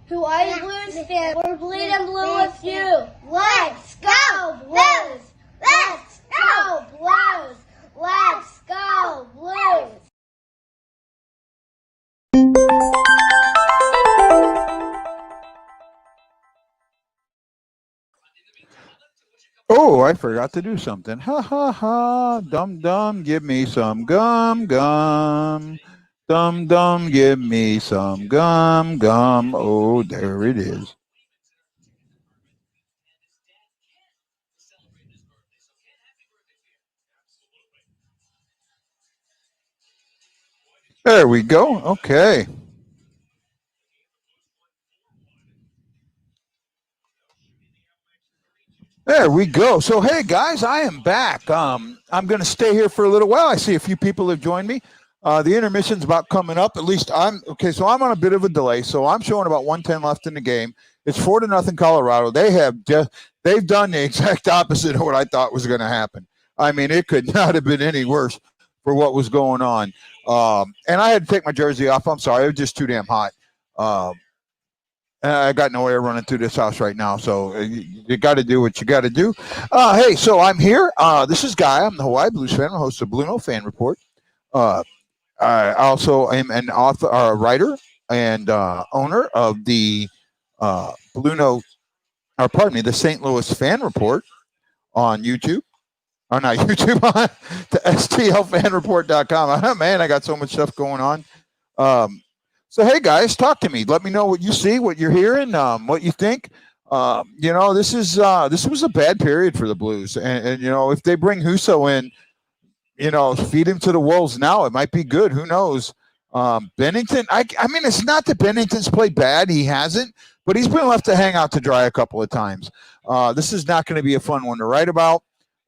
Hawaii Blues fan. We're bleeding blue with you. Let's go Blues! Let's go Blues! Let's go Blues! Oh, I forgot to do something. Ha ha ha. Dum dum, give me some gum gum. Dum dum, give me some gum gum. Oh, there it is. There we go. Okay. There we go. So, hey guys, I am back. I'm going to stay here for a little while. I see a few people have joined me. The intermission's about coming up. At least I'm okay. So I'm on a bit of a delay. So I'm showing about 1:10 left in the game. It's 4-0 Colorado. They've done the exact opposite of what I thought was going to happen. I mean, it could not have been any worse for what was going on. And I had to take my jersey off. I'm sorry, it was just too damn hot. I got no air running through this house right now, so you got to do what you got to do. Hey, so I'm here. This is Guy. I'm the Hawaii Blues fan. I'm host of Blue No Fan Report. I also am an author, writer, and owner of the Blue No, or pardon me, the St. Louis Fan Report on YouTube. Or not YouTube, on the STLFanReport.com. Oh, man, I got so much stuff going on. So, hey, guys, talk to me. Let me know what you see, what you're hearing, what you think. This was a bad period for the Blues. And if they bring Husso in, feed him to the wolves now, it might be good. Who knows? Bennington, I mean, it's not that Bennington's played bad. He hasn't. But he's been left to hang out to dry a couple of times. This is not going to be a fun one to write about.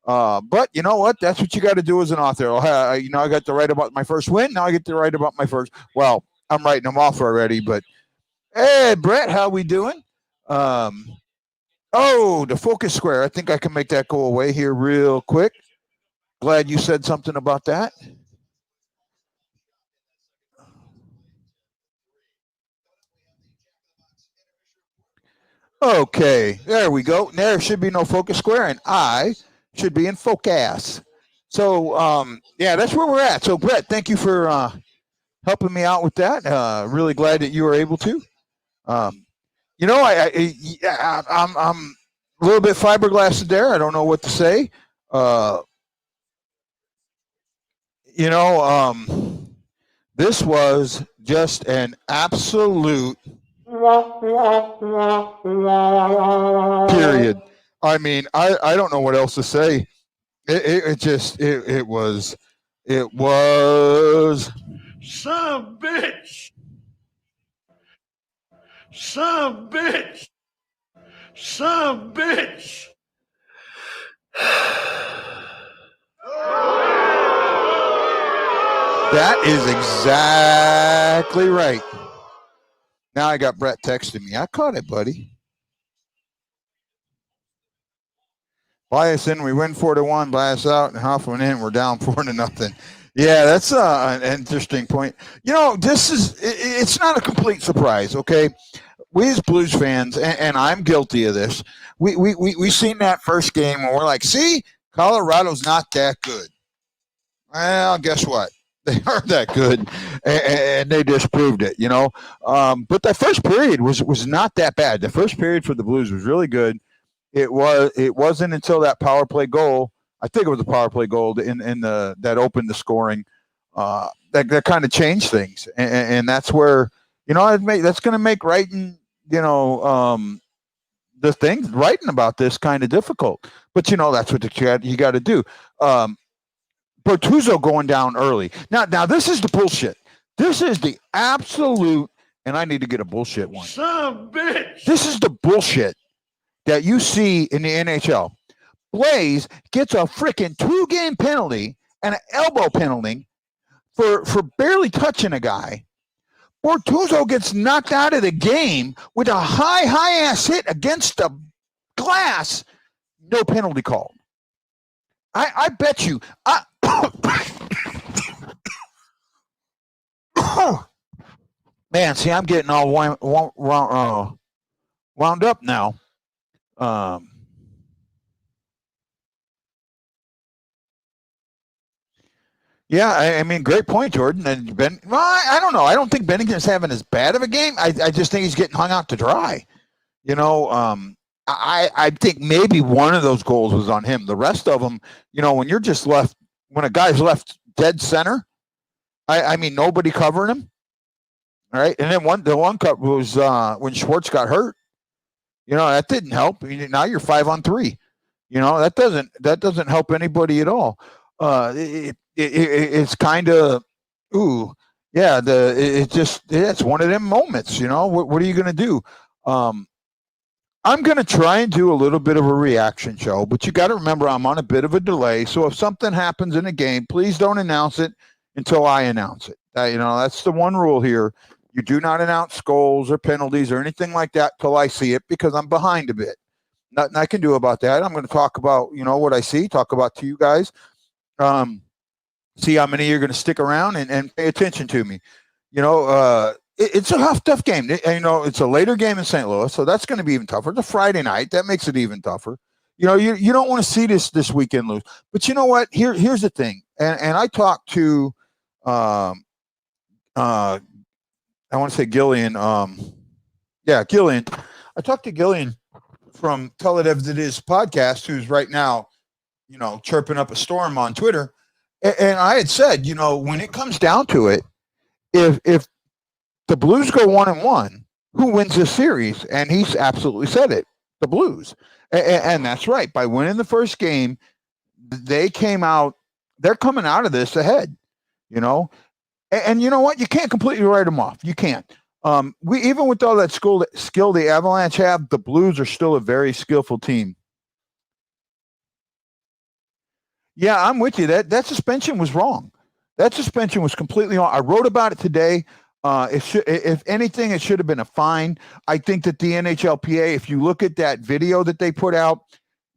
But you know what? That's what you got to do as an author. I got to write about my first win. Now I get to write about my first. Well, I'm writing them off already. But hey, Brett, how we doing? The focus square. I think I can make that go away here real quick. Glad you said something about that. Okay, there we go. There should be no focus square, and I should be in focus. So, that's where we're at. So, Brett, thank you for helping me out with that. Really glad that you were able to. I'm a little bit fiberglassed there. I don't know what to say. This was just an absolute period. I mean, I don't know what else to say. It was son of a bitch. Son of a bitch. Son of a bitch. That is exactly right. Now I got Brett texting me. I caught it, buddy. Fly us in, we win 4-1, blast out, and Hoffman in, we're down 4-0. Yeah, that's an interesting point. It's not a complete surprise, okay? We as Blues fans, and I'm guilty of this, we seen that first game and we're like, see, Colorado's not that good. Well, guess what? They are that good, and they just proved it, But that first period was not that bad. The first period for the Blues was really good. It wasn't until that power play goal. I think it was a power play goal in that opened the scoring. That kind of changed things, and that's where that's going to make writing the thing writing about this kind of difficult. But that's what you got to do. Bortuzzo going down early. Now this is the bullshit. This is the absolute, and I need to get a bullshit one. Son of a bitch. This is the bullshit that you see in the NHL. Blaze gets a freaking 2-game penalty and an elbow penalty for barely touching a guy. Bortuzzo gets knocked out of the game with a high ass hit against the glass. No penalty called. I bet you. Man, see, I'm getting all wound up now. Um, yeah, I mean, great point, Jordan. And Ben, well, I don't know. I don't think Bennington's having as bad of a game. I just think he's getting hung out to dry. You know, I think maybe one of those goals was on him. The rest of them, you know, when you're just left, when a guy's left dead center, I mean, nobody covering him. All right. And then the one cut was when Schwartz got hurt. You know, that didn't help. Now you're 5-on-3. You know, that doesn't help anybody at all. It's kind of, ooh, yeah. It's one of them moments. You know, what are you going to do? I'm going to try and do a little bit of a reaction show, but you got to remember I'm on a bit of a delay. So if something happens in a game, please don't announce it until I announce it. You know, that's the one rule here. You do not announce goals or penalties or anything like that till I see it because I'm behind a bit. Nothing I can do about that. I'm going to talk about, you know, what I see, talk about to you guys. See how many you're going to stick around and pay attention to me. You know, it's a tough game. You know, it's a later game in St. Louis, so that's going to be even tougher. It's a Friday night. That makes it even tougher. You know, you don't want to see this weekend lose. But you know what? Here's the thing. And I talked to I want to say Gillian. Gillian. I talked to Gillian from Tell It As It Is podcast, who's right now, you know, chirping up a storm on Twitter. And I had said, you know, when it comes down to it, if the Blues go 1-1, who wins this series? And he's absolutely said it, the Blues. And that's right. By winning the first game, they came out, they're coming out of this ahead, you know. And you know what? You can't completely write them off. You can't. We even with all that skill the Avalanche have, the Blues are still a very skillful team. Yeah, I'm with you. That suspension was wrong. That suspension was completely wrong. I wrote about it today. If anything, it should have been a fine. I think that the NHLPA, if you look at that video that they put out,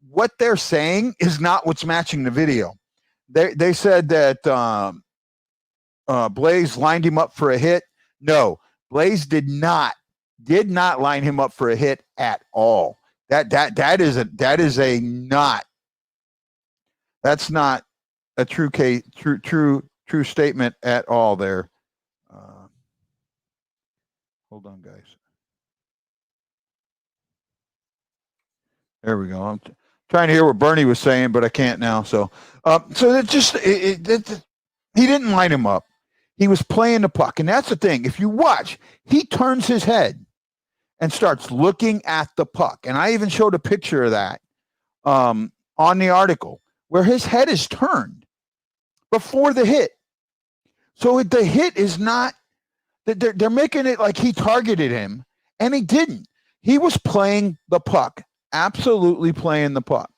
what they're saying is not what's matching the video. They said that Blaze lined him up for a hit. No, Blaze did not line him up for a hit at all. That's not a true statement at all there. Hold on, guys. There we go. I'm trying to hear what Bernie was saying, but I can't now. So he didn't line him up. He was playing the puck. And that's the thing. If you watch, he turns his head and starts looking at the puck. And I even showed a picture of that on the article where his head is turned before the hit. So the hit is not, they're making it like he targeted him, and he didn't. He was playing the puck, absolutely playing the puck.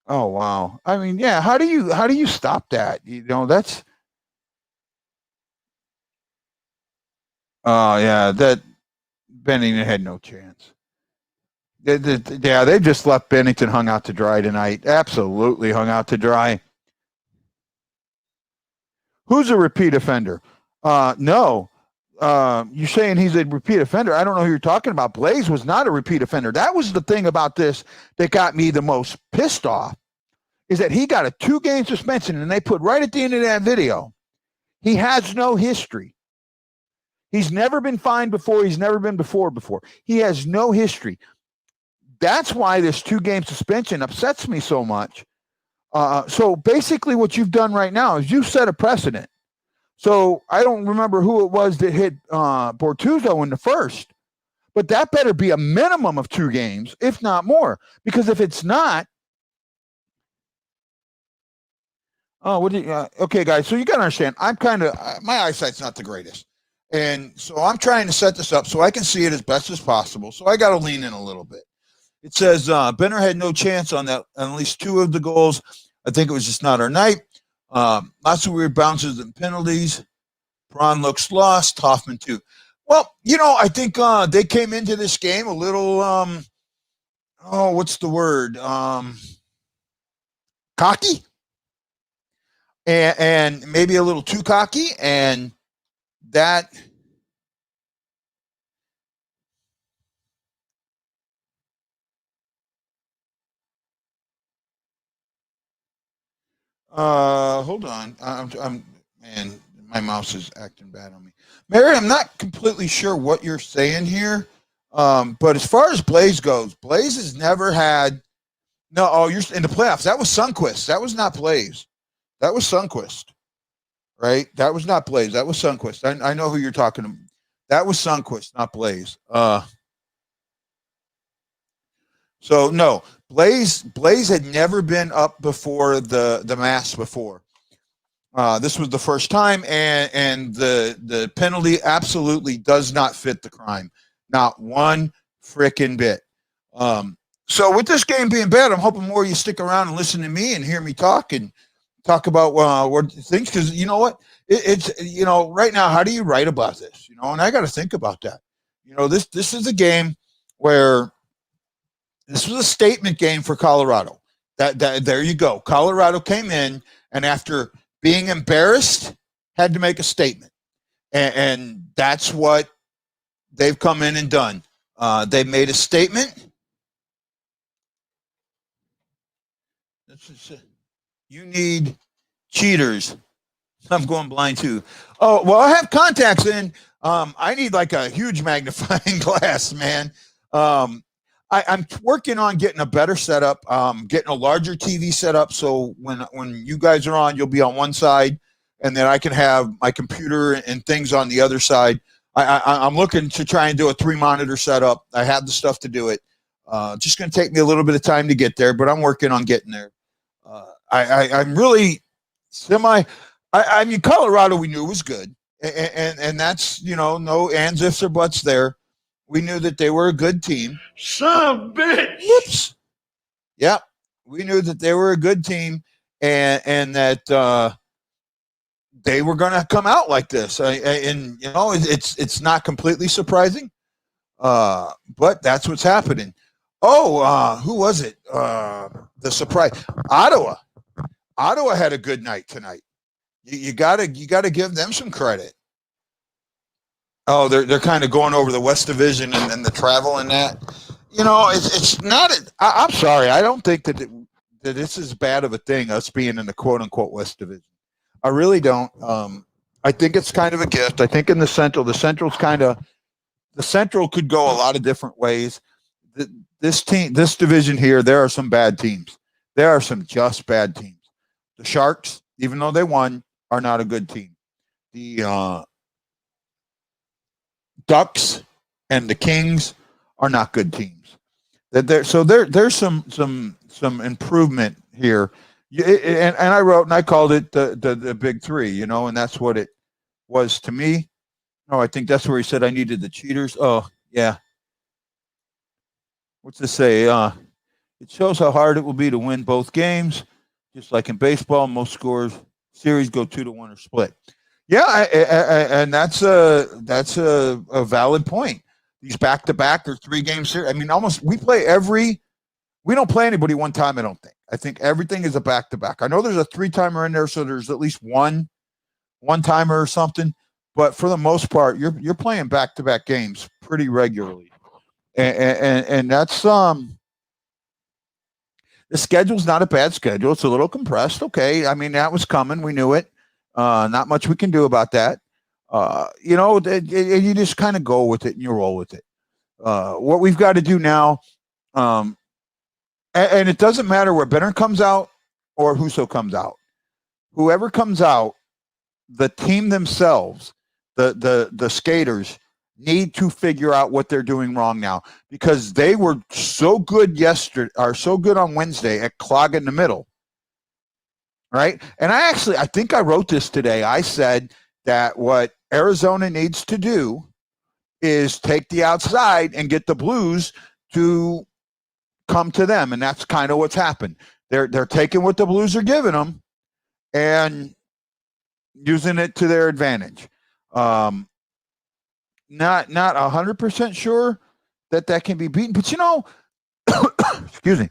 Oh, wow. I mean, yeah, how do you stop that? You know, that's, yeah, that Bennington had no chance. They just left Bennington hung out to dry tonight. Absolutely hung out to dry. Who's a repeat offender? No. You're saying he's a repeat offender. I don't know who you're talking about. Blaze was not a repeat offender. That was the thing about this that got me the most pissed off, is that he got a 2-game suspension, and they put right at the end of that video, he has no history. He's never been fined before. He's never been before. He has no history. That's why this 2-game suspension upsets me so much. So basically what you've done right now is you've set a precedent. So I don't remember who it was that hit Bortuzzo in the first, but that better be a minimum of 2 games, if not more. Because if it's not, okay, guys. So you got to understand, I'm kind of my eyesight's not the greatest, and so I'm trying to set this up so I can see it as best as possible. So I got to lean in a little bit. It says Benner had no chance on at least 2 of the goals. I think it was just not our night. Lots of weird bounces and penalties. Braun looks lost. Hoffman too. Well, you know, I think they came into this game a little, what's the word? Cocky, and maybe a little too cocky, and that Hold on. Man, my mouse is acting bad on me. Mary, I'm not completely sure what you're saying here. But as far as Blaze goes, Blaze has never had. No, oh, you're in the playoffs. That was Sunquist. That was not Blaze. That was Sunquist, right? That was not Blaze. That was Sunquist. I know who you're talking to. That was Sunquist, not Blaze. So no, Blaze had never been up before the mass before. This was the first time, and the penalty absolutely does not fit the crime, not one frickin' bit. So with this game being bad, I'm hoping more of you stick around and listen to me and hear me talk about what things, because you know what, it's right now, how do you write about this? And I got to think about that. This is a game where this was a statement game for Colorado. That there you go. Colorado came in, and after being embarrassed, had to make a statement, and that's what they've come in and done. They've made a statement. You need cheaters. I'm going blind too. Oh, well, I have contacts in. I need like a huge magnifying glass, man. I'm working on getting a better setup, getting a larger TV setup. So when you guys are on, you'll be on one side, and then I can have my computer and things on the other side. I'm looking to try and do a 3-monitor setup. I have the stuff to do it. Just going to take me a little bit of time to get there, but I'm working on getting there. I'm really I mean, Colorado we knew was good, and that's no ands, ifs, or buts there. We knew that they were a good team. Son of a bitch. Whoops. Yeah, we knew that they were a good team, and that they were going to come out like this. And it's not completely surprising, but that's what's happening. Oh, who was it? The surprise, Ottawa. Ottawa had a good night tonight. You gotta give them some credit. Oh, they're kind of going over the West Division and the travel and that. It's not. I'm sorry. I don't think that it's as bad of a thing, us being in the quote unquote West Division. I really don't. I think it's kind of a gift. I think in the Central could go a lot of different ways. This division here, there are some bad teams. There are some just bad teams. The Sharks, even though they won, are not a good team. The Ducks and the Kings are not good teams. There's some improvement here. And I wrote and I called it the big three, and that's what it was to me. Oh, I think that's where he said I needed the cheaters. Oh, yeah. What's this say? It shows how hard it will be to win both games. Just like in baseball, most series go 2-1 or split. Yeah, and that's a valid point. These back-to-back or 3-game series. I mean, we don't play anybody one time, I don't think. I think everything is a back-to-back. I know there's a 3-timer in there, so there's at least one-timer or something. But for the most part, you're playing back-to-back games pretty regularly. And that's the schedule's not a bad schedule. It's a little compressed. Okay. I mean, that was coming. We knew it. Not much we can do about that. You just kind of go with it and you roll with it. What we've got to do now, and it doesn't matter where Benner comes out or Husso comes out. Whoever comes out, the team themselves, the skaters, need to figure out what they're doing wrong now, because they were so good on Wednesday at clogging the middle. Right. And I think I wrote this today. I said that what Arizona needs to do is take the outside and get the Blues to come to them. And that's kind of what's happened. They're taking what the Blues are giving them and using it to their advantage. Not 100% sure that can be beaten, but excuse me,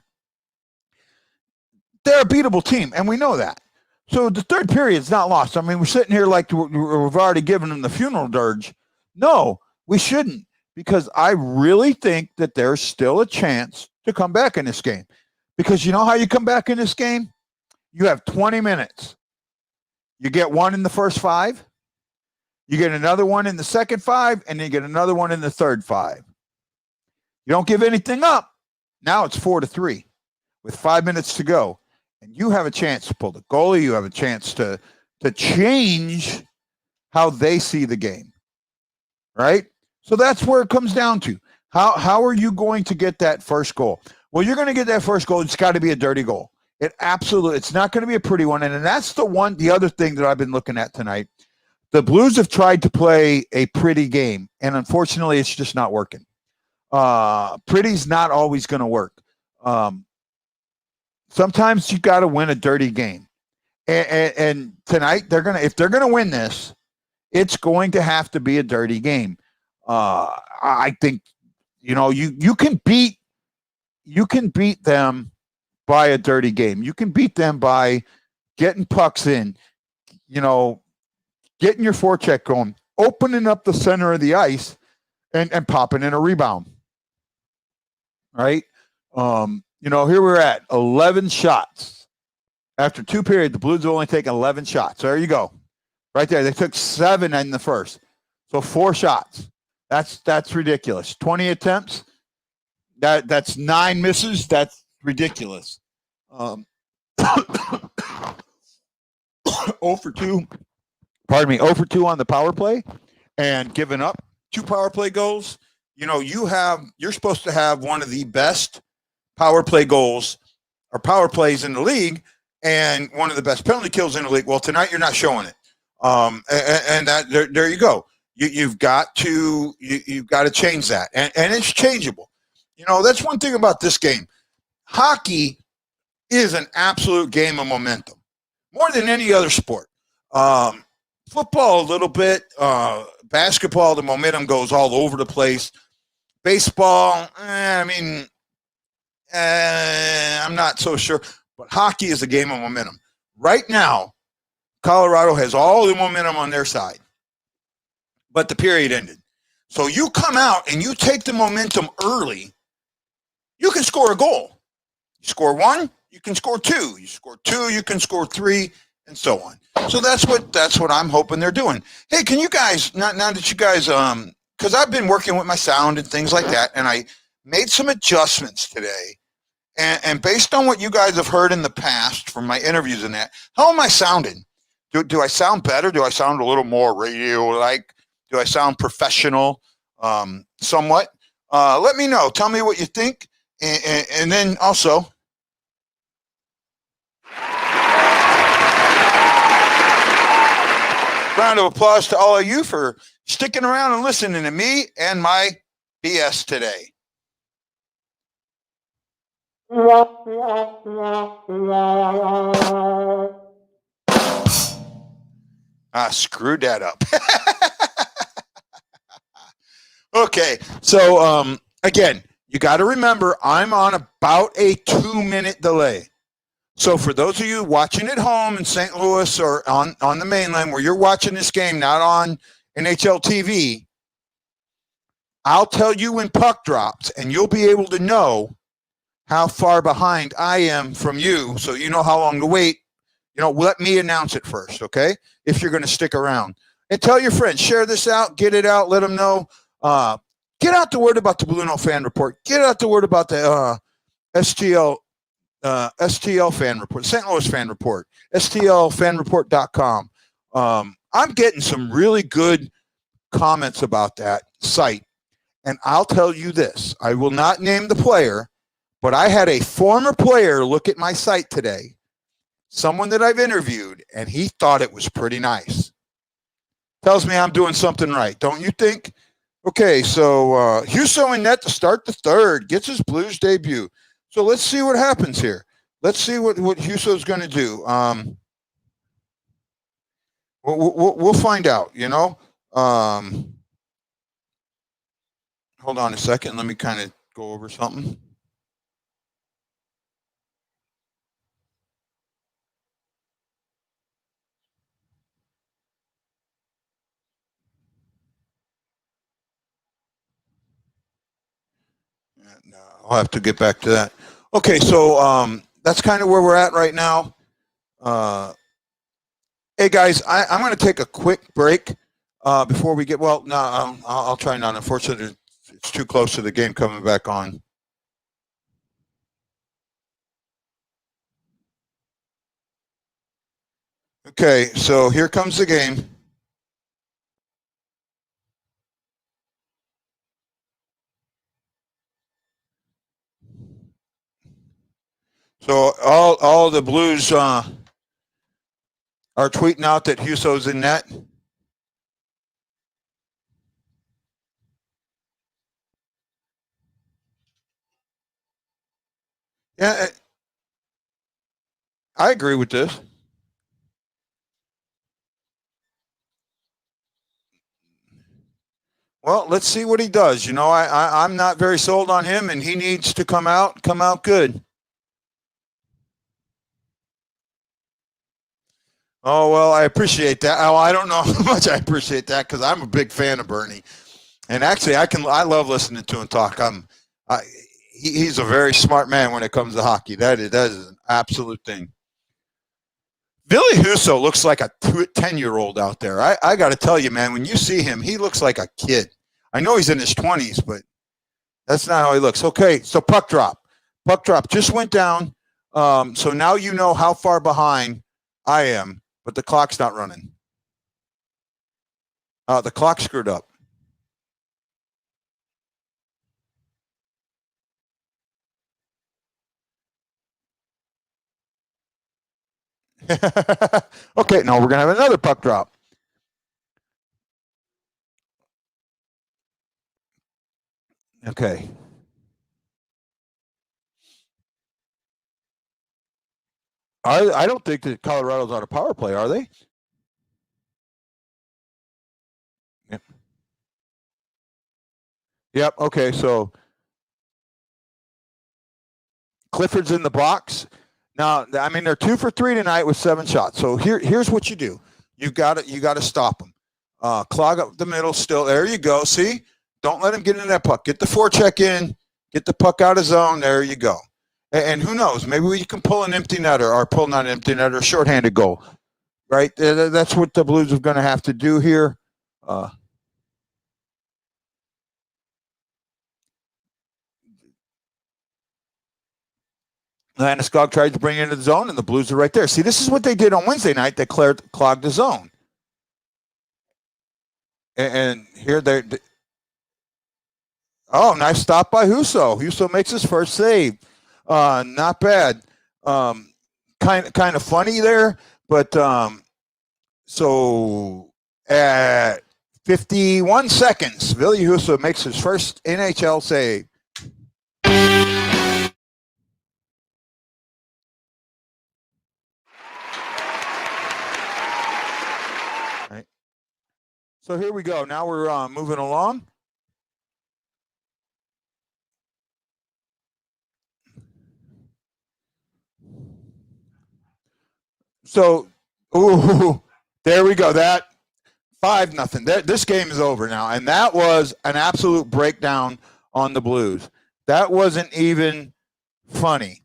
they're a beatable team, and we know that. So the third period's not lost. I mean, we're sitting here like we've already given them the funeral dirge. No, we shouldn't, because I really think that there's still a chance to come back in this game. Because you know how you come back in this game? You have 20 minutes. You get one in the first 5. You get another one in the second 5, and then you get another one in the third 5. You don't give anything up. Now it's 4-3 with 5 minutes to go. And you have a chance to pull the goalie. You have a chance to change how they see the game. Right? So that's where it comes down to. How are you going to get that first goal? Well, you're going to get that first goal. It's got to be a dirty goal. It's not going to be a pretty one. And that's the other thing that I've been looking at tonight. The Blues have tried to play a pretty game, and unfortunately, it's just not working. Pretty's not always going to work. Sometimes you got to win a dirty game, and tonight if they're gonna win this, it's going to have to be a dirty game. I think you can beat them by a dirty game. You can beat them by getting pucks in, getting your forecheck going, opening up the center of the ice, and popping in a rebound. Right? Here we're at 11 shots. After 2 periods, the Blues have only taken 11 shots. There you go. Right there. They took 7 in the first. So 4 shots. That's ridiculous. 20 attempts. That's 9 misses. That's ridiculous. 0 for 2. Pardon me. 0 for 2 on the power play, and giving up 2 power play goals. You're supposed to have one of the best power play goals or power plays in the league, and one of the best penalty kills in the league. Well, tonight you're not showing it. And that there you go. You've got to change that, and it's changeable. That's one thing about this game. Hockey is an absolute game of momentum, more than any other sport. Football a little bit, basketball, the momentum goes all over the place. Baseball, I'm not so sure, but hockey is a game of momentum. Right now, Colorado has all the momentum on their side, but the period ended. So you come out and you take the momentum early, you can score a goal. You score 1, you can score 2. You score 2, you can score 3, and so on. So that's what I'm hoping they're doing. Hey, can you guys, now that you guys, because I've been working with my sound and things like that, and I made some adjustments today. And based on what you guys have heard in the past from my interviews and that, how am I sounding? Do I sound better? Do I sound a little more radio-like? Do I sound professional somewhat? Let me know. Tell me what you think. And then also, round of applause to all of you for sticking around and listening to me and my BS today. Screwed that up. Okay, so again, you got to remember I'm on about a 2-minute delay. So for those of you watching at home in St. Louis or on the mainland where you're watching this game, not on NHL TV, I'll tell you when puck drops, and you'll be able to know how far behind I am from you, so you know how long to wait. Let me announce it first, okay? If you're going to stick around. And tell your friends, share this out, get it out, let them know. Get out the word about the Bluno Fan Report. Get out the word about the STL Fan Report, St. Louis Fan Report, STLFanReport.com. I'm getting some really good comments about that site. And I'll tell you this, I will not name the player, but I had a former player look at my site today, someone that I've interviewed, and he thought it was pretty nice. Tells me I'm doing something right, don't you think? Okay, so Husso in net to start the third, gets his Blues debut. So let's see what happens here. Let's see what Husso's going to do. We'll find out, Hold on a second. Let me kind of go over something. I'll have to get back to that. Okay, so that's kind of where we're at right now. Hey guys, I'm going to take a quick break before we get. Well, no, I'll try not. Unfortunately, it's too close to the game coming back on. Okay, so here comes the game. So all the Blues are tweeting out that Huso's in net. Yeah, I agree with this. Well, let's see what he does. You know, I'm not very sold on him, and he needs to come out good. Oh well, I appreciate that. Oh, I don't know how much I appreciate that because I'm a big fan of Bernie, and actually, I love listening to him talk. He's a very smart man when it comes to hockey. That is an absolute thing. Billy Huso looks like a 10-year-old out there. I got to tell you, man, when you see him, he looks like a kid. I know he's in his 20s, but that's not how he looks. Okay, so puck drop. Puck drop just went down. So now you know how far behind I am, but the clock's not running. The clock screwed up. Okay, no, we're going to have another puck drop. Okay. I don't think that Colorado's on a power play, are they? Yep. Yep. Okay, so Clifford's in the box. Now, I mean, they're 2 for 3 tonight with 7 shots. So here's what you do. You got to stop them. Clog up the middle still. There you go. See? Don't let him get in that puck. Get the forecheck in. Get the puck out of zone. There you go. And who knows? Maybe we can pull an empty netter or pull not an empty netter, a shorthanded goal. Right? That's what the Blues are going to have to do here. Landeskog tried to bring it into the zone, and the Blues are right there. See, this is what they did on Wednesday night. They clogged the zone. And here they're. Oh, nice stop by Huso. Huso makes his first save. Not bad. Kind of funny there, but so at 51 seconds, Billy Huso makes his first NHL save. Right. So here we go. Now we're moving along. So, ooh, there we go. That 5-0. This game is over now, and that was an absolute breakdown on the Blues. That wasn't even funny.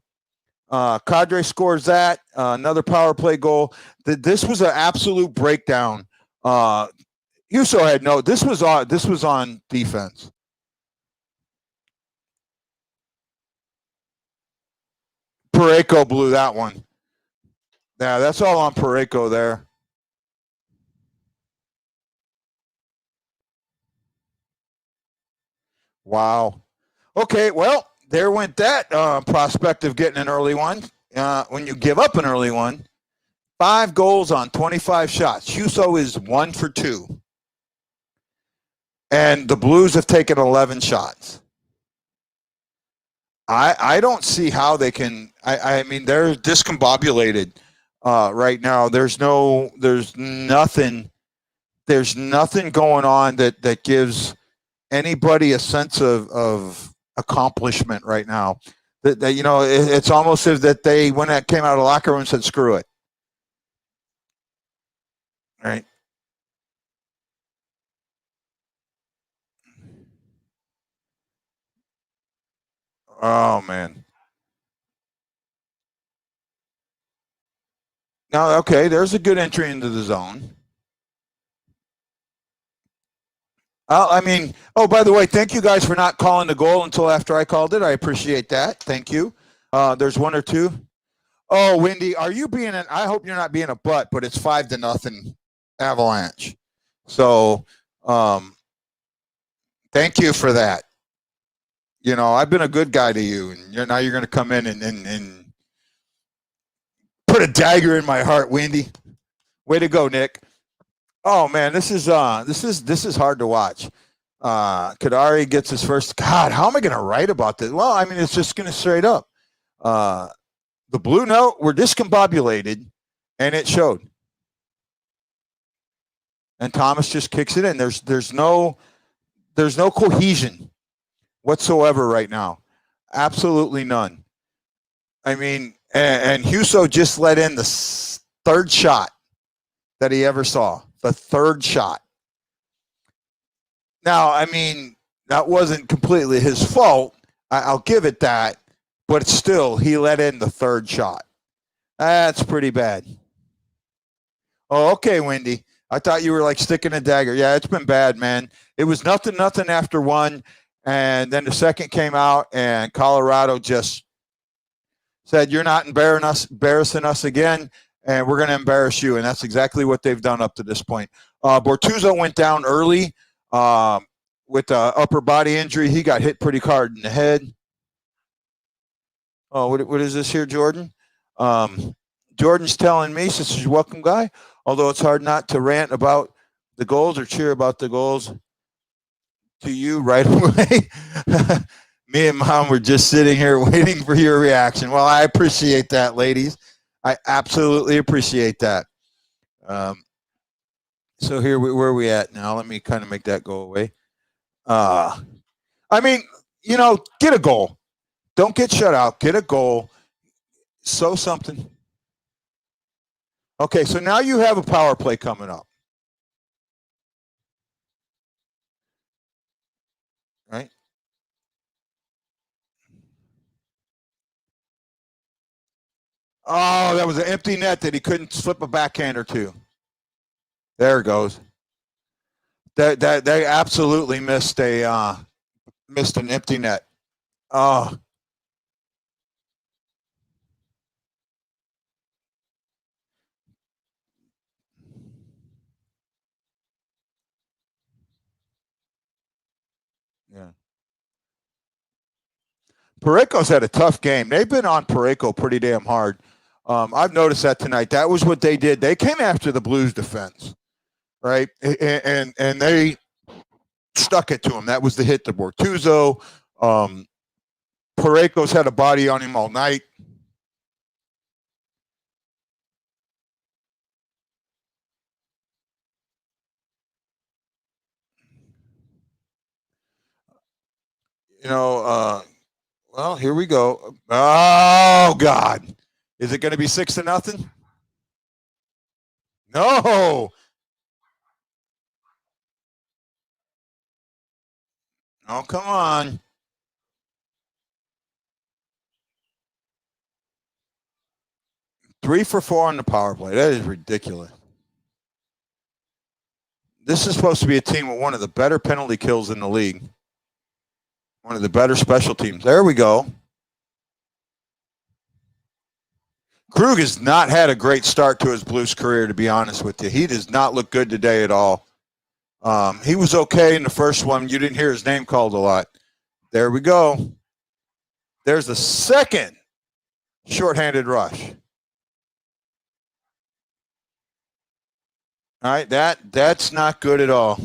Cadre scores that, another power play goal. This was an absolute breakdown. Huso had no. This was on defense. Parayko blew that one. Yeah, that's all on Parayko there. Wow. Okay, well, there went that prospect of getting an early one. When you give up an early one, 5 goals on 25 shots. Huso is 1 for 2. And the Blues have taken 11 shots. I don't see how they can. I mean, they're discombobulated right now. There's nothing going on that gives anybody a sense of accomplishment right now. That you know, it's almost as that they when it came out of the locker room said, "Screw it." Right. Oh man. Now, okay, there's a good entry into the zone. I mean, oh, by the way, thank you guys for not calling the goal until after I called it. I appreciate that. Thank you. There's one or two. Oh, Wendy, are you being an? I hope you're not being a butt, but it's 5-0 Avalanche. So, um, thank you for that. You know, I've been a good guy to you, and now you're going to come in and put a dagger in my heart, Wendy. Way to go, Nick. Oh man, this is hard to watch. Kadari gets his first. God, how am I going to write about this? Well, I mean, it's just going to straight up. The Blue Note were discombobulated, and it showed. And Thomas just kicks it in. There's no cohesion whatsoever right now. Absolutely none. I mean, and Huso just let in the third shot that he ever saw. The third shot. Now, I mean, that wasn't completely his fault. I'll give it that. But still, he let in the third shot. That's pretty bad. Oh, okay, Wendy. I thought you were like sticking a dagger. Yeah, it's been bad, man. It was nothing after one. And then the second came out, and Colorado just said, "You're not embarrassing us again, and we're going to embarrass you." And that's exactly what they've done up to this point. Bortuzzo went down early with an upper body injury. He got hit pretty hard in the head. Oh, what is this here, Jordan? Jordan's telling me, since he's a welcome guy, although it's hard not to rant about the goals or cheer about the goals to you right away. Me and Mom were just sitting here waiting for your reaction. Well, I appreciate that, ladies. I absolutely appreciate that. So here, where are we at now? Let me kind of make that go away. I mean, get a goal. Don't get shut out. Get a goal. Sow something. Okay, so now you have a power play coming up. Right? Oh, that was an empty net that he couldn't slip a backhand or two. There it goes. They absolutely missed an empty net. Oh. Yeah. Parayko's had a tough game. They've been on Parayko pretty damn hard. I've noticed that tonight. That was what they did. They came after the Blues defense, right? And they stuck it to him. That was the hit to Bortuzzo. Parayko's had a body on him all night. Well, here we go. Oh God, is it going to be 6-0? No. Oh, come on. 3 for 4 on the power play. That is ridiculous. This is supposed to be a team with one of the better penalty kills in the league. One of the better special teams. There we go. Krug has not had a great start to his Blues career, to be honest with you. He does not look good today at all. He was okay in the first one. You didn't hear his name called a lot. There we go. There's the second shorthanded rush. All right, that's not good at all.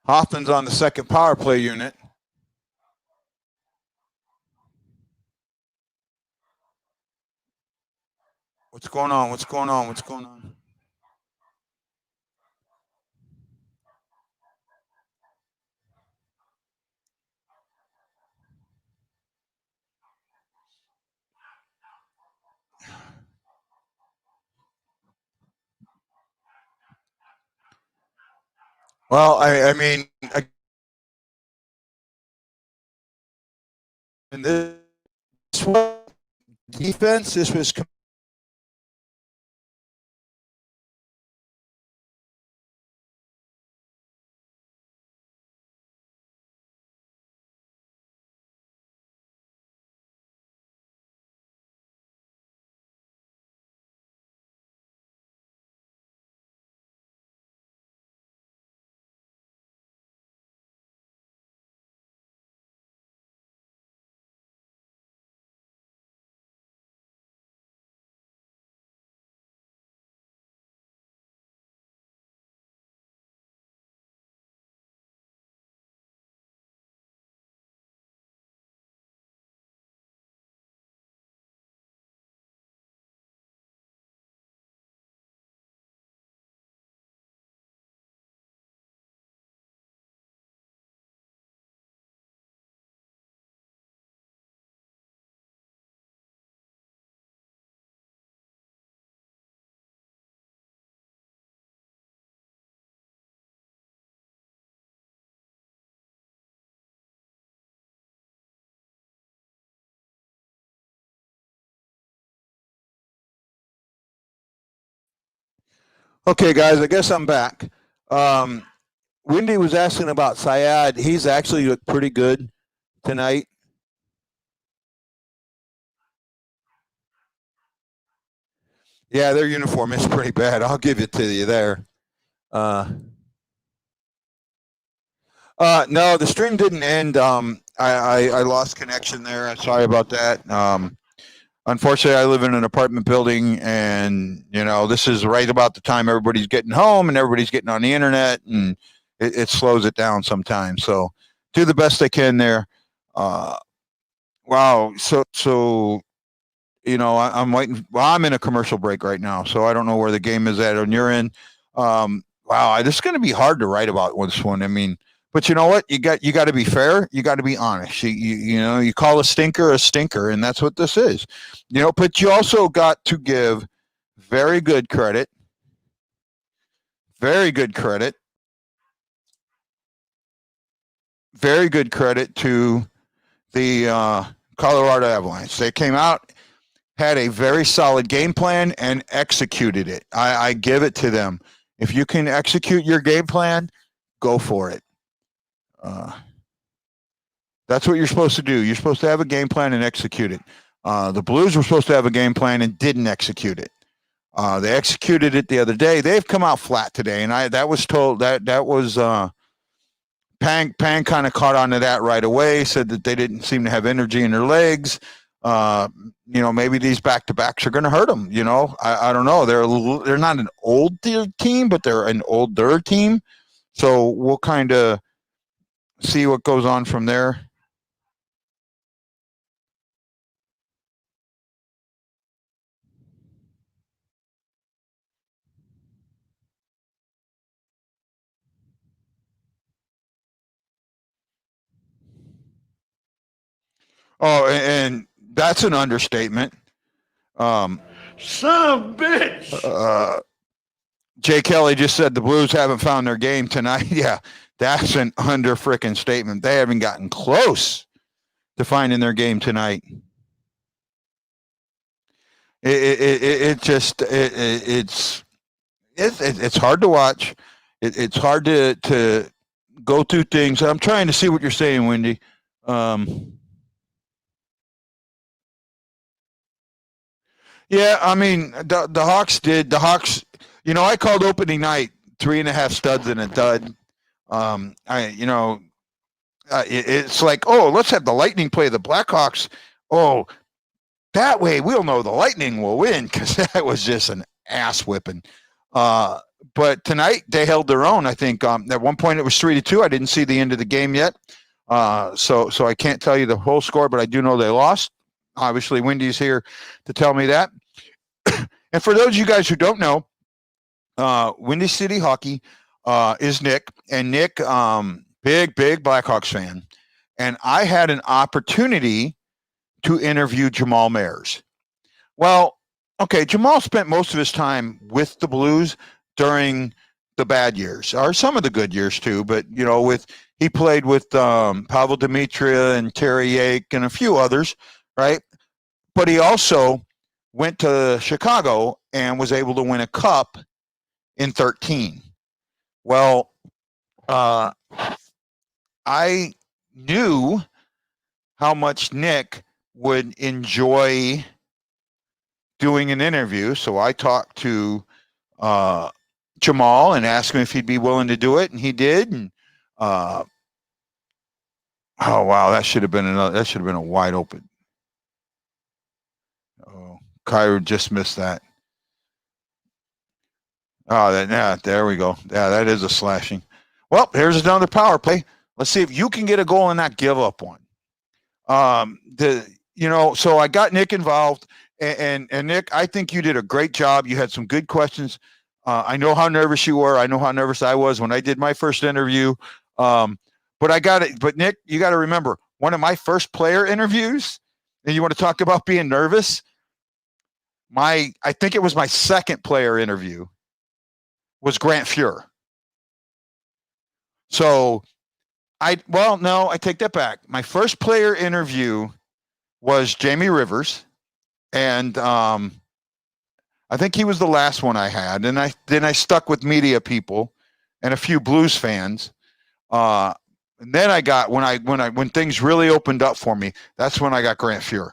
Hoffman's on the second power play unit. What's going on? What's going on? What's going on? Well, I mean, in this defense, this was. Okay, guys, I guess I'm back. Um, Wendy was asking about Syed. He's actually looked pretty good tonight. Yeah, their uniform is pretty bad. I'll give it to you there. Uh, no, the stream didn't end. I lost connection there. Sorry about that. Unfortunately, I live in an apartment building, and this is right about the time everybody's getting home and everybody's getting on the internet, and it slows it down sometimes. So, do the best I can there. Uh, wow. So I'm waiting. Well, I'm in a commercial break right now, so I don't know where the game is at on your end. Wow, this is going to be hard to write about this one. I mean, but you know what? You got to be fair. You got to be honest. You call a stinker, and that's what this is. But you also got to give very good credit, very good credit, very good credit to the Colorado Avalanche. They came out, had a very solid game plan, and executed it. I give it to them. If you can execute your game plan, go for it. That's what you're supposed to do. You're supposed to have a game plan and execute it. The Blues were supposed to have a game plan and didn't execute it. They executed it the other day. They've come out flat today, and that was Pang kind of caught on to that right away. Said that they didn't seem to have energy in their legs. Maybe these back-to-backs are going to hurt them. I don't know. They're not an old team, but they're an older team. So we'll kind of see what goes on from there. Oh, and that's an understatement. Son of a bitch. Jay Kelly just said the Blues haven't found their game tonight. Yeah, that's an under frickin' statement. They haven't gotten close to finding their game tonight. It's hard to watch. It's hard to go through things. I'm trying to see what you're saying, Wendy. Yeah, I mean the Hawks did. The Hawks, I called opening night 3.5 studs and a dud. It's like, oh, let's have the Lightning play the Blackhawks. Oh, that way we'll know the Lightning will win, because that was just an ass whipping. But tonight they held their own. I think at one point it was 3-2. I didn't see the end of the game yet, so I can't tell you the whole score, but I do know they lost. Obviously, Wendy's here to tell me that. And for those of you guys who don't know, Windy City Hockey is Nick, and Nick, big Blackhawks fan, and I had an opportunity to interview Jamal Mayers. Well, okay, Jamal spent most of his time with the Blues during the bad years, or some of the good years too. But he played with Pavel Demetria and Terry Yake and a few others, right? But he also went to Chicago and was able to win a cup in 13. Well, I knew how much Nick would enjoy doing an interview, so I talked to Jamal and asked him if he'd be willing to do it, and he did. And oh wow, that should have been a wide open. Oh, Kyra just missed that. Oh, there we go. Yeah, that is a slashing. Well, here's another power play. Let's see if you can get a goal and not give up one. So I got Nick involved, and Nick, I think you did a great job. You had some good questions. I know how nervous you were. I know how nervous I was when I did my first interview. But Nick, you got to remember, one of my first player interviews, and you want to talk about being nervous? I think it was my second player interview, was Grant Fuhr. So I take that back. My first player interview was Jamie Rivers, and I think he was the last one I had. And I stuck with media people and a few Blues fans. And then I got when things really opened up for me, that's when I got Grant Fuhr.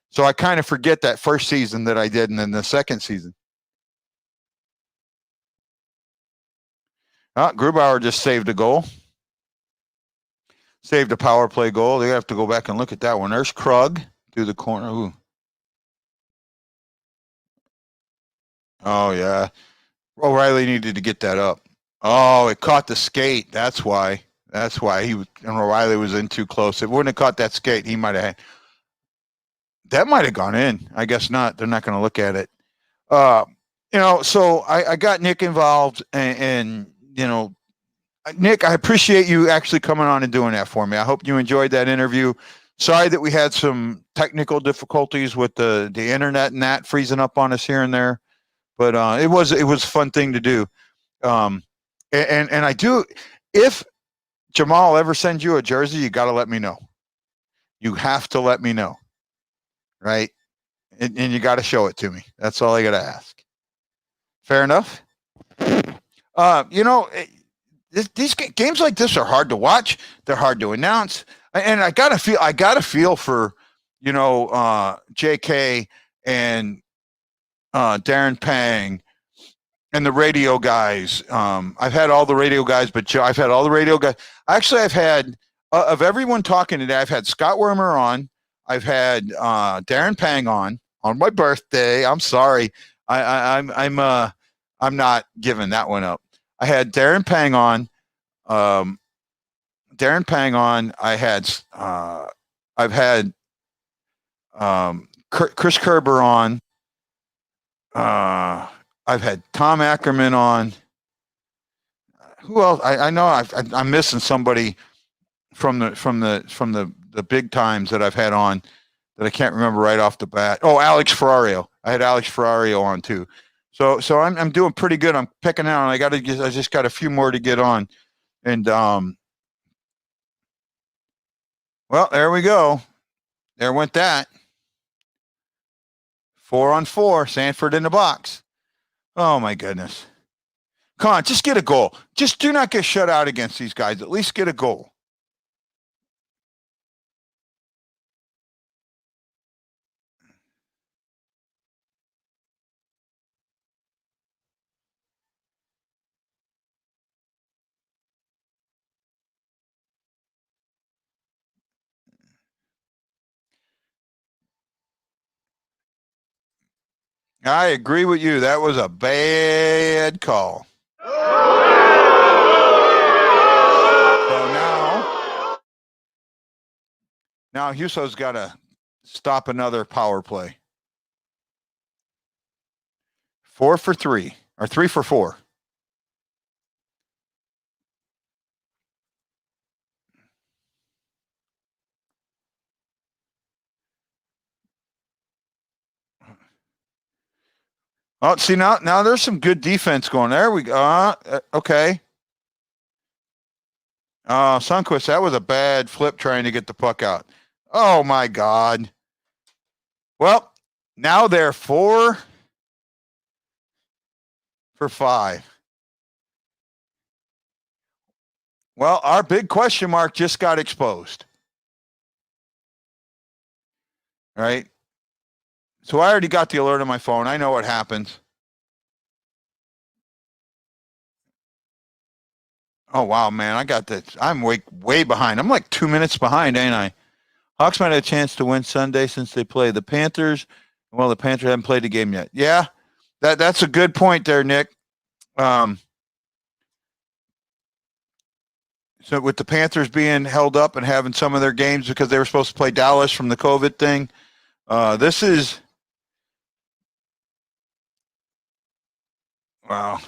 So I kind of forget that first season that I did, and then the second season. Grubauer just saved a goal. Saved a power play goal. They have to go back and look at that one. There's Krug through the corner. Ooh. Oh, yeah. O'Reilly needed to get that up. Oh, it caught the skate. That's why. And O'Reilly was in too close. If it wouldn't have caught that skate, he might have had. That might have gone in. I guess not. They're not going to look at it. So I got Nick involved, and Nick, I appreciate you actually coming on and doing that for me. I hope you enjoyed that interview. Sorry that we had some technical difficulties with the internet and that freezing up on us here and there, but it was a fun thing to do. And I do. If Jamal ever sends you a jersey, you got to let me know. You have to let me know, right? And you got to show it to me. That's all I got to ask. Fair enough. These games like this are hard to watch. They're hard to announce, and I got a feel for, J.K. and Darren Pang and the radio guys. I've had all the radio guys, but I've had all the radio guys. Actually, I've had of everyone talking today. I've had Scott Wormer on. I've had Darren Pang on my birthday. I'm sorry, I'm not giving that one up. I had Darren Pang on. I've had Chris Kerber on. I've had Tom Ackerman on. Who else? I know I'm missing somebody from the big times that I've had on that I can't remember right off the bat. Oh, Alex Ferrario. I had Alex Ferrario on too. So I'm doing pretty good. I'm picking out. I just got a few more to get on, and well, there we go. There went that. 4-on-4, Sanford in the box. Oh my goodness. Come on, just get a goal. Just do not get shut out against these guys. At least get a goal. I agree with you. That was a bad call. So now Huso's got to stop another power play. 4 for 3 or 3 for 4. Oh, see now there's some good defense going. There we go. Okay. Sunquist, that was a bad flip trying to get the puck out. Oh my God. Well, now they're 4 for 5. Well, our big question mark just got exposed. All right. So I already got the alert on my phone. I know what happens. Oh, wow, man. I got this. I'm way behind. I'm like 2 minutes behind, ain't I? Hawks might have a chance to win Sunday since they play the Panthers. Well, the Panthers haven't played the game yet. Yeah, that's a good point there, Nick. So with the Panthers being held up and having some of their games because they were supposed to play Dallas from the COVID thing, this is wow.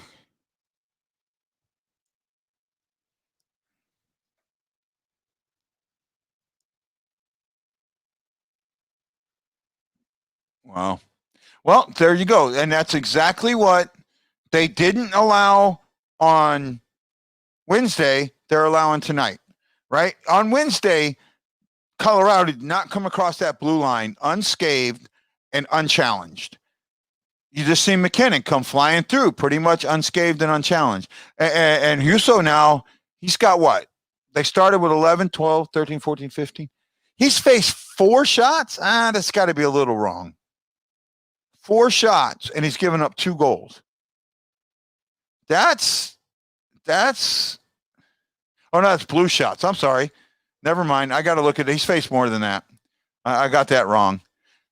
Wow. Well, there you go. And that's exactly what they didn't allow on Wednesday. They're allowing tonight, right? On Wednesday, Colorado did not come across that blue line unscathed and unchallenged. You just see McKinnon come flying through pretty much unscathed and unchallenged. And Huso now, he's got what? They started with 11, 12, 13, 14, 15. He's faced 4 shots. That's got to be a little wrong. 4 shots, and he's given up 2 goals. That's oh, no, that's blue shots. I'm sorry. Never mind. I got to look at it. He's faced more than that. I got that wrong.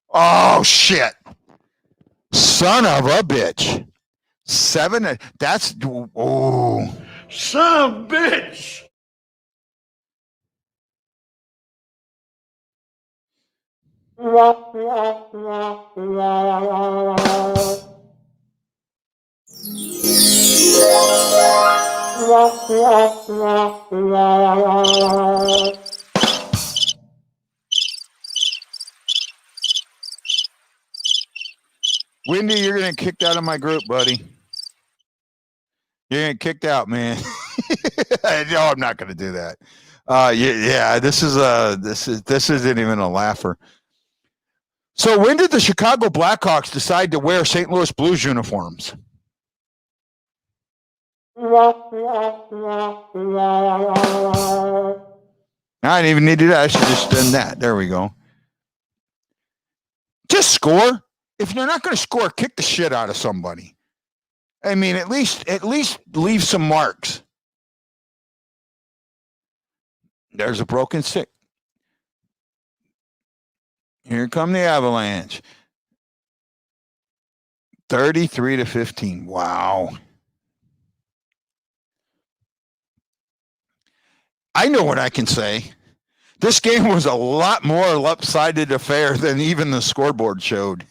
Oh, shit. Son of a bitch. 7. That's, oh. Son of a bitch. Wendy, you're getting kicked out of my group, buddy. You're getting kicked out, man. No, I'm not going to do that. Yeah, this isn't even a laugher. So when did the Chicago Blackhawks decide to wear St. Louis Blues uniforms? I didn't even need to do that. I should just done that. There we go. Just score. If you're not going to score, kick the shit out of somebody. I mean, at least leave some marks. There's a broken stick. Here come the Avalanche. 33-15. Wow. I know what I can say. This game was a lot more lopsided affair than even the scoreboard showed.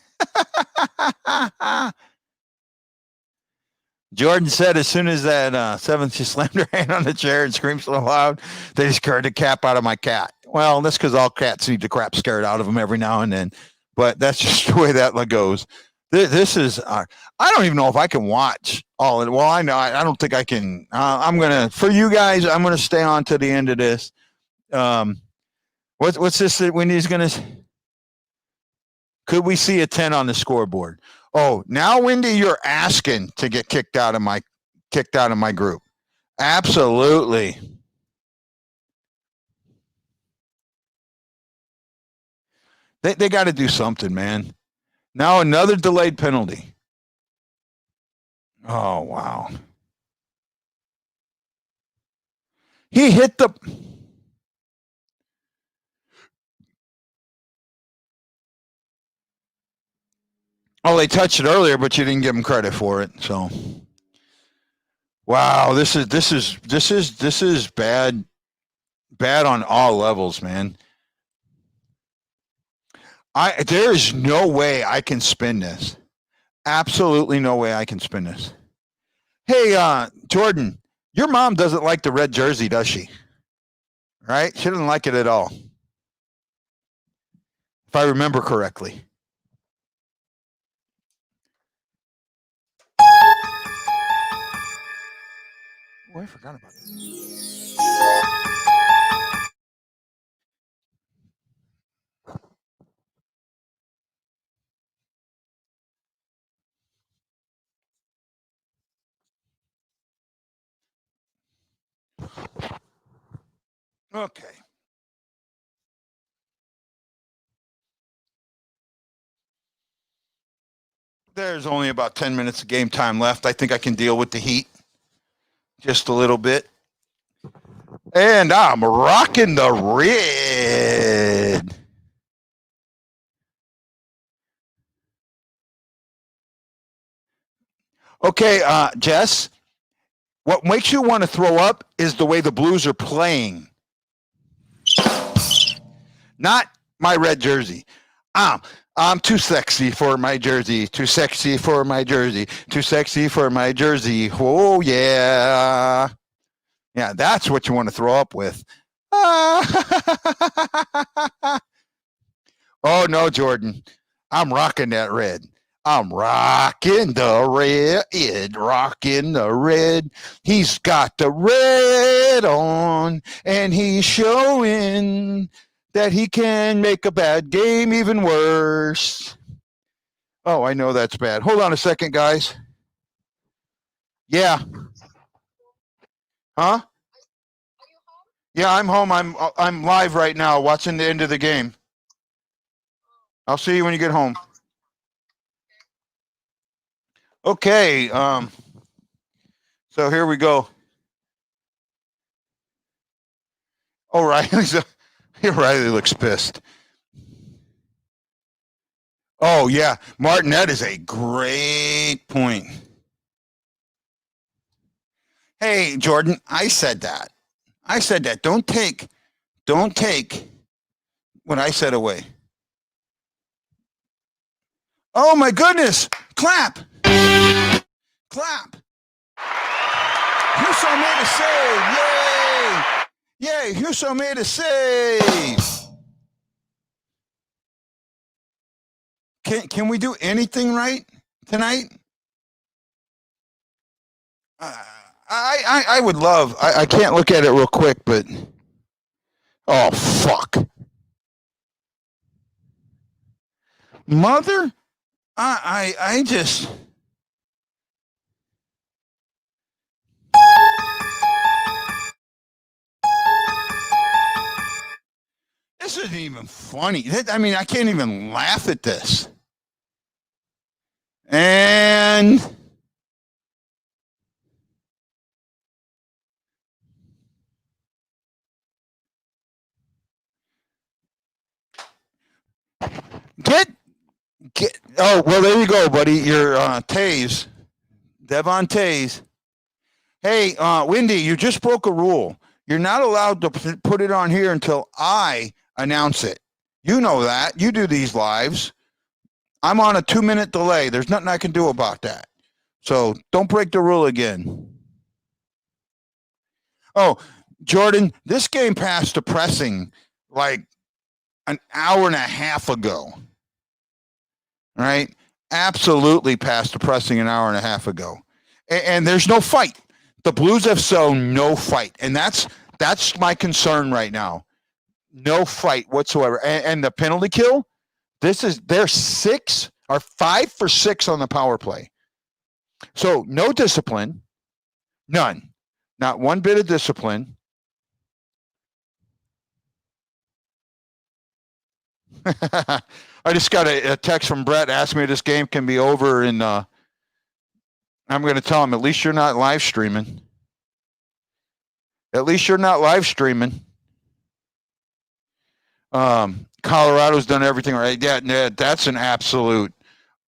Jordan said as soon as that seventh she slammed her hand on the chair and screamed so loud, they scared the cap out of my cat. Well, that's because all cats need the crap scared out of them every now and then. But that's just the way that goes. This is, I don't even know if I can watch all of it. Well, I know, I don't think I can. I'm going to, for you guys, I'm going to stay on to the end of this. What's this that Wendy's going to, could we see a 10 on the scoreboard? Oh, now Wendy, you're asking to get kicked out of my group. Absolutely. They got to do something, man. Now another delayed penalty. Oh, wow. He hit the... Oh, they touched it earlier, but you didn't give them credit for it. So, wow, this is bad on all levels, man. There is no way I can spin this. Absolutely no way I can spin this. Hey, Jordan, your mom doesn't like the red jersey, does she? Right? She doesn't like it at all. If I remember correctly. Oh, I forgot about that. Okay. There's only about 10 minutes of game time left. I think I can deal with the heat just a little bit. And I'm rocking the red. Okay, Jess, what makes you want to throw up is the way the Blues are playing. Not my red jersey. I'm too sexy for my jersey. Too sexy for my jersey. Too sexy for my jersey. Oh, yeah. Yeah, that's what you want to throw up with. Oh, no, Jordan. I'm rocking that red. I'm rocking the red, rocking the red. He's got the red on, and he's showing that he can make a bad game even worse. Oh, I know that's bad. Hold on a second, guys. Yeah. Huh? Yeah, I'm home. I'm live right now watching the end of the game. I'll see you when you get home. Okay, so here we go. Oh, Riley looks pissed. Oh, yeah, Martin, that is a great point. Hey, Jordan, I said that. Don't take what I said away. Oh, my goodness. Clap. Clap. Huso made a save. Yay. Yay, Huso made a save. Can we do anything right tonight? I would love. I can't look at it real quick, but oh fuck, mother. I just. This isn't even funny. I mean, I can't even laugh at this. And get. Oh, well, there you go, buddy. You're Taze. Devon Taze. Hey, Wendy, you just broke a rule. You're not allowed to put it on here until I announce it. You know that. You do these lives. I'm on a 2-minute delay. There's nothing I can do about that. So don't break the rule again. Oh, Jordan, this game passed to pressing like an hour and a half ago. Right? Absolutely past the pressing an hour and a half ago. And there's no fight. The Blues have shown no fight. And that's my concern right now. No fight whatsoever. And the penalty kill, they're 5 for 6 on the power play. So no discipline, none. Not one bit of discipline. I just got a text from Brett asking me if this game can be over, and I'm going to tell him, at least you're not live streaming. At least you're not live streaming. Colorado's done everything right. Yeah, that's an absolute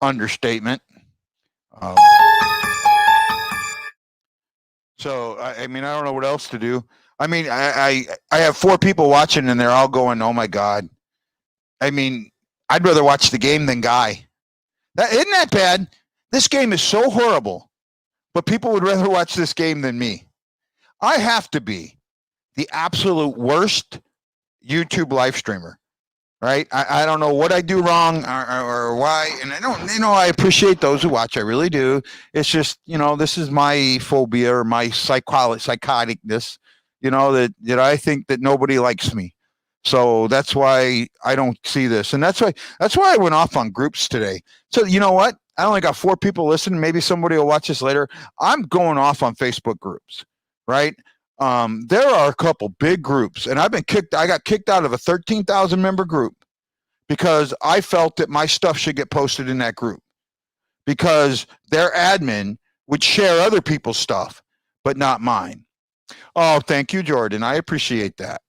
understatement. So, I mean, I don't know what else to do. I mean, I have 4 people watching, and they're all going, oh, my God. I mean, I'd rather watch the game than Guy. Isn't that bad? This game is so horrible, but people would rather watch this game than me. I have to be the absolute worst YouTube live streamer. right? I don't know what I do wrong or why, and I don't, I appreciate those who watch. I really do. It's just, this is my phobia or my psychoticness, that I think that nobody likes me. So that's why I don't see this, and that's why I went off on groups today. So you know what? I only got 4 people listening. Maybe somebody will watch this later. I'm going off on Facebook groups, right? There are a couple big groups, and I got kicked out of a 13,000 member group because I felt that my stuff should get posted in that group because their admin would share other people's stuff, but not mine. Oh, thank you, Jordan. I appreciate that.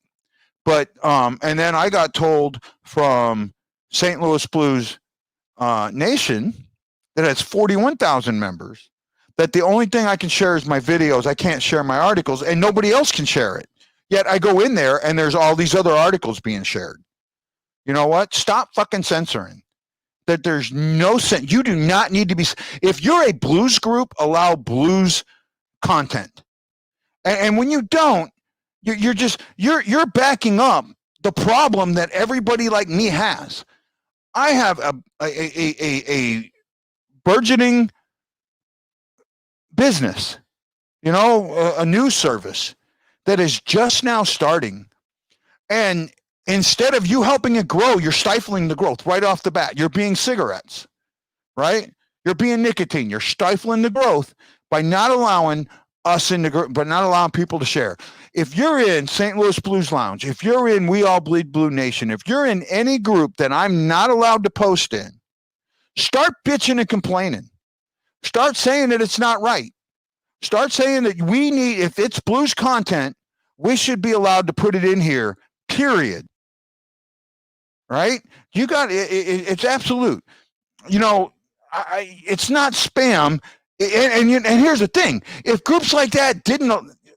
But and then I got told from St. Louis Blues Nation that has 41,000 members that the only thing I can share is my videos. I can't share my articles, and nobody else can share it. Yet I go in there, and there's all these other articles being shared. You know what? Stop fucking censoring. That there's no sense. You do not need to be. If you're a blues group, allow blues content. And when you don't, you're backing up the problem that everybody like me has. I have a burgeoning business, a news service that is just now starting. And instead of you helping it grow, you're stifling the growth right off the bat. You're being cigarettes, right? You're being nicotine. You're stifling the growth by not allowing us in the group, but not allowing people to share. If you're in St. Louis Blues Lounge, if you're in We All Bleed Blue Nation, if you're in any group that I'm not allowed to post in, start bitching and complaining. Start saying that it's not right. Start saying that if it's blues content, we should be allowed to put it in here, period. Right? You got it. It's absolute. It's not spam. And here's the thing: if groups like that didn't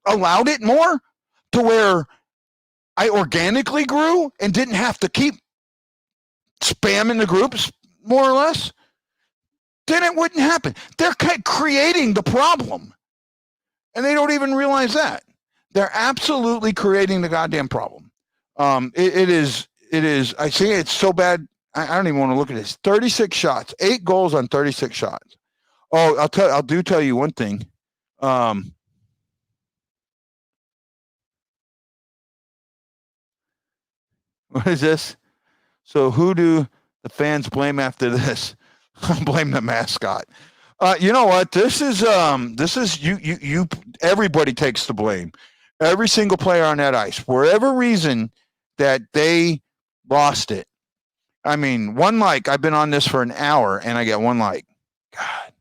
allowed it more, to where I organically grew and didn't have to keep spamming the groups more or less, then it wouldn't happen. They're creating the problem, and they don't even realize that. They're absolutely creating the goddamn problem. It is. I see it's so bad. I don't even want to look at this. 36 shots, 8 goals on 36 shots. Oh, I'll tell you one thing. What is this? So who do the fans blame after this? Blame the mascot. You know what? This is you. Everybody takes the blame. Every single player on that ice, for whatever reason that they lost it. I mean, one like. I've been on this for an hour and I get one like. God,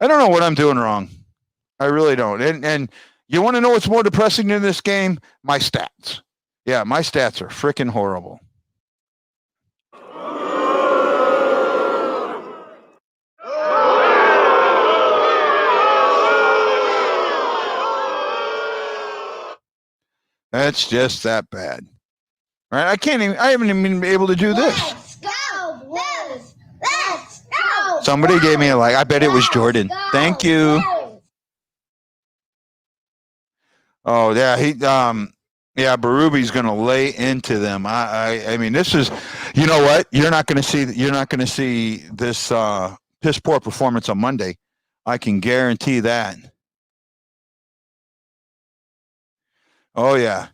I don't know what I'm doing wrong. I really don't. And you want to know what's more depressing in this game? My stats. Yeah, my stats are freaking horrible. That's just that bad. All right, I haven't even been able to do this. Let's go, Blues! Let's go! Somebody gave me a like. I bet it was Jordan. Thank you. Oh yeah, Berube's going to lay into them. I mean, this is, you know what? You're not going to see this piss poor performance on Monday. I can guarantee that. Oh yeah.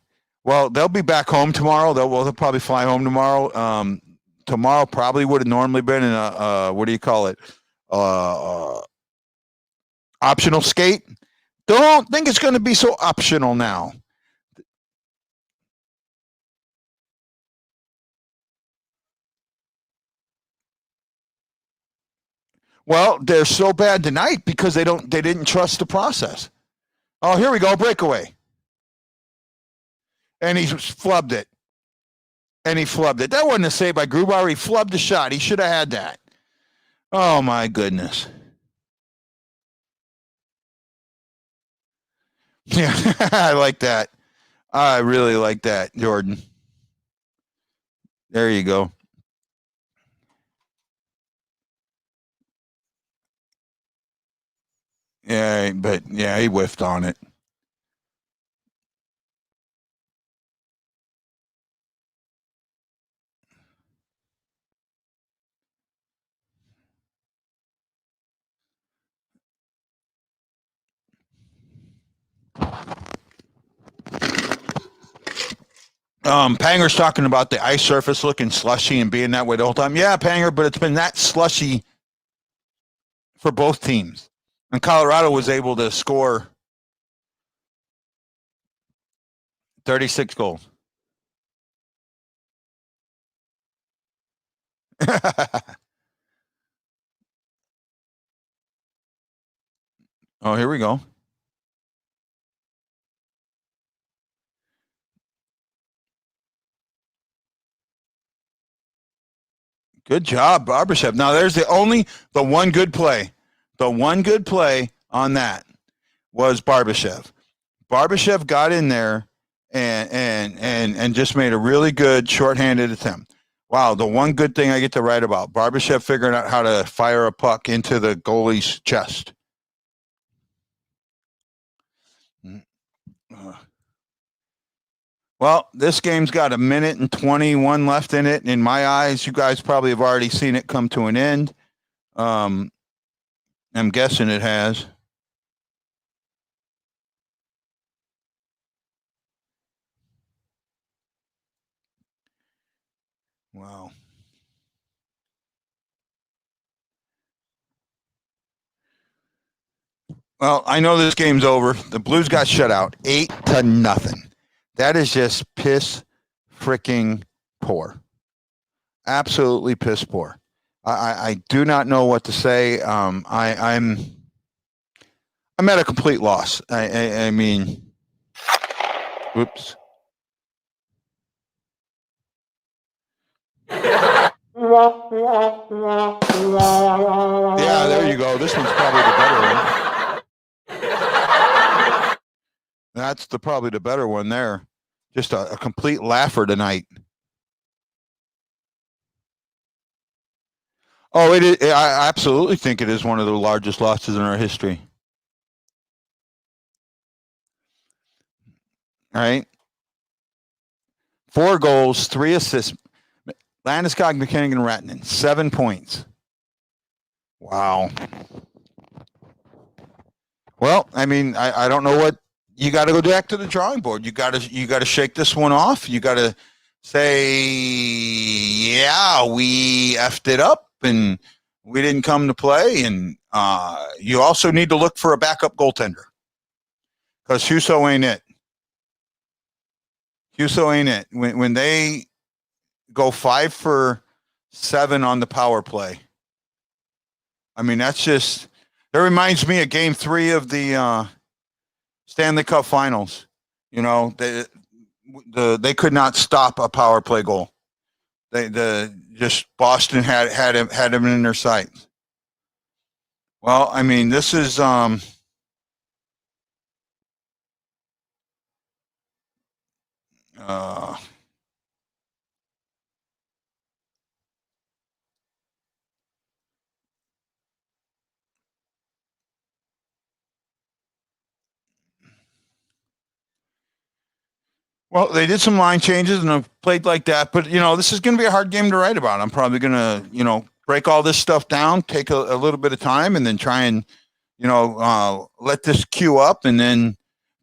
Well, they'll be back home tomorrow. They'll probably fly home tomorrow. Tomorrow probably would have normally been in a what do you call it? Optional skate. Don't think it's going to be so optional now. Well, they're so bad tonight because they didn't trust the process. Oh, here we go, breakaway. And he flubbed it. That wasn't a save by Grubauer. He flubbed the shot. He should have had that. Oh, my goodness. Yeah, I like that. I really like that, Jordan. There you go. Yeah, but yeah, he whiffed on it. Panger's talking about the ice surface looking slushy and being that way the whole time. Yeah, Panger, but it's been that slushy for both teams. And Colorado was able to score 36 goals. Oh, here we go. Good job, Barbashev. Now there's the one good play. The one good play on that was Barbashev. Barbashev got in there and just made a really good shorthanded attempt. Wow, the one good thing I get to write about. Barbashev figuring out how to fire a puck into the goalie's chest. Well, this game's got 1:21 left in it. In my eyes, you guys probably have already seen it come to an end. I'm guessing it has. Wow. Well, I know this game's over. The Blues got shut out 8-0. That is just piss freaking poor. Absolutely piss poor. I do not know what to say. I'm at a complete loss. I mean, whoops. Yeah, there you go. This one's probably the better one. That's probably the better one there. Just a complete laugher tonight. Oh, it is. I absolutely think it is one of the largest losses in our history. All right. 4 goals, 3 assists. Landeskog, McKinnon, and Ratinen, 7 points. Wow. Well, I mean, I don't know what you got to go back to the drawing board. You got to shake this one off. You got to say, yeah, we effed it up and we didn't come to play. And you also need to look for a backup goaltender because Husso ain't it. Husso ain't it. When they go 5 for 7 on the power play, I mean, that reminds me of Game 3 of the Stanley Cup Finals. You know, they could not stop a power play goal. Just Boston had him in their sights. Well, I mean, this is well, they did some line changes and have played like that, but this is going to be a hard game to write about. I'm probably going to, break all this stuff down, take a little bit of time, and then try and, let this queue up, and then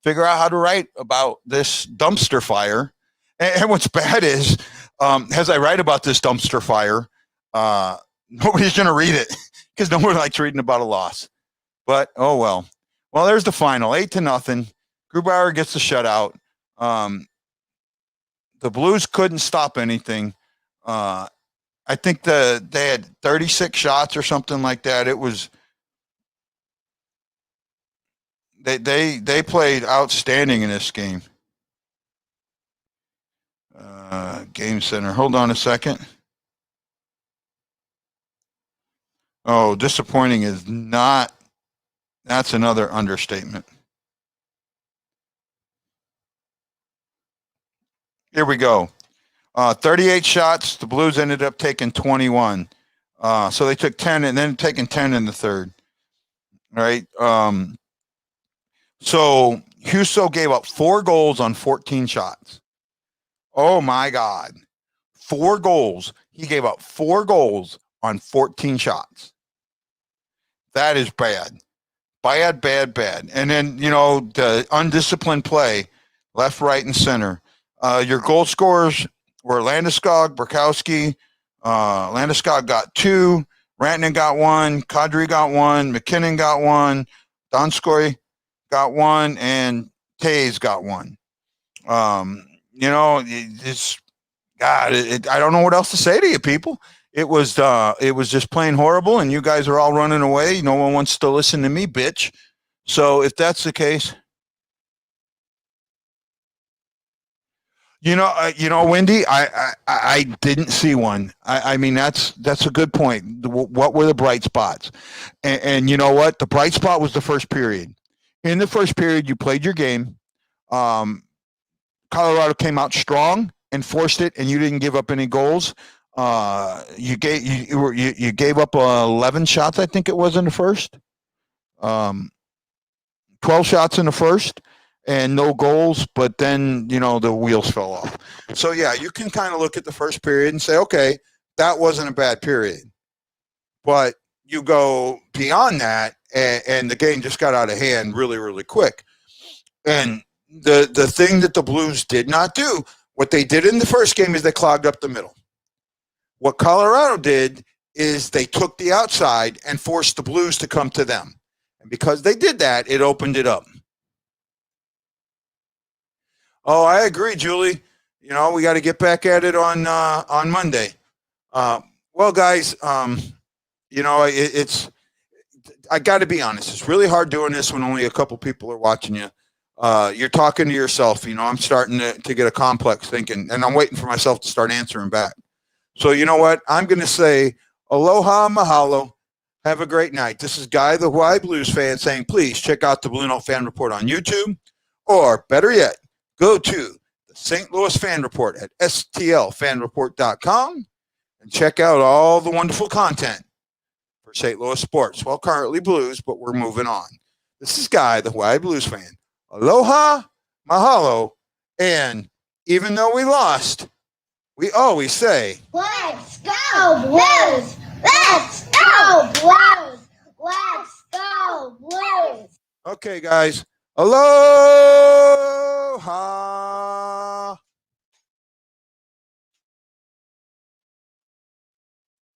figure out how to write about this dumpster fire. And what's bad is, as I write about this dumpster fire, nobody's going to read it because no one likes reading about a loss. But oh well. Well, there's the final, 8-0. Grubauer gets the shutout. The Blues couldn't stop anything. I think they had 36 shots or something like that. It was they played outstanding in this game. Game Center. Hold on a second. Oh, disappointing is not. That's another understatement. Here we go. 38 shots. The Blues ended up taking 21. So they took 10 and then taking 10 in the third. All right. So Husso gave up 4 goals on 14 shots. Oh, my God. 4 goals. He gave up 4 goals on 14 shots. That is bad. Bad. And then, the undisciplined play, left, right, and center. Your goal scorers were Landeskog, Burkowski. Landeskog got 2. Rantanen got 1. Kadri got 1. McKinnon got 1. Donskoy got 1. And Tays got 1. It's God. I don't know what else to say to you, people. It was just plain horrible, and you guys are all running away. No one wants to listen to me, bitch. So if that's the case, Wendy, I didn't see one. I mean, that's a good point. What were the bright spots? And you know what? The bright spot was the first period. In the first period, you played your game. Colorado came out strong and forced it, and you didn't give up any goals. You gave up 11 shots, I think it was, in the first. 12 shots in the first. And no goals, but then, the wheels fell off. So, yeah, you can kind of look at the first period and say, okay, that wasn't a bad period. But you go beyond that, and the game just got out of hand really, really quick. And the thing that the Blues did not do, what they did in the first game is they clogged up the middle. What Colorado did is they took the outside and forced the Blues to come to them. And because they did that, it opened it up. Oh, I agree, Julie. We got to get back at it on Monday. Well, guys, it's I got to be honest. It's really hard doing this when only a couple people are watching you. You're talking to yourself. I'm starting to get a complex thinking, and I'm waiting for myself to start answering back. So you know what? I'm going to say aloha, mahalo. Have a great night. This is Guy, the Hawaii Blues fan, saying please check out the Blue Note Fan Report on YouTube, or better yet, go to the St. Louis Fan Report at stlfanreport.com and check out all the wonderful content for St. Louis sports. Well, currently Blues, but we're moving on. This is Guy, the Hawaii Blues fan. Aloha, mahalo, and even though we lost, we always say, let's go Blues! Let's go Blues! Let's go Blues! Okay, guys. Aloha!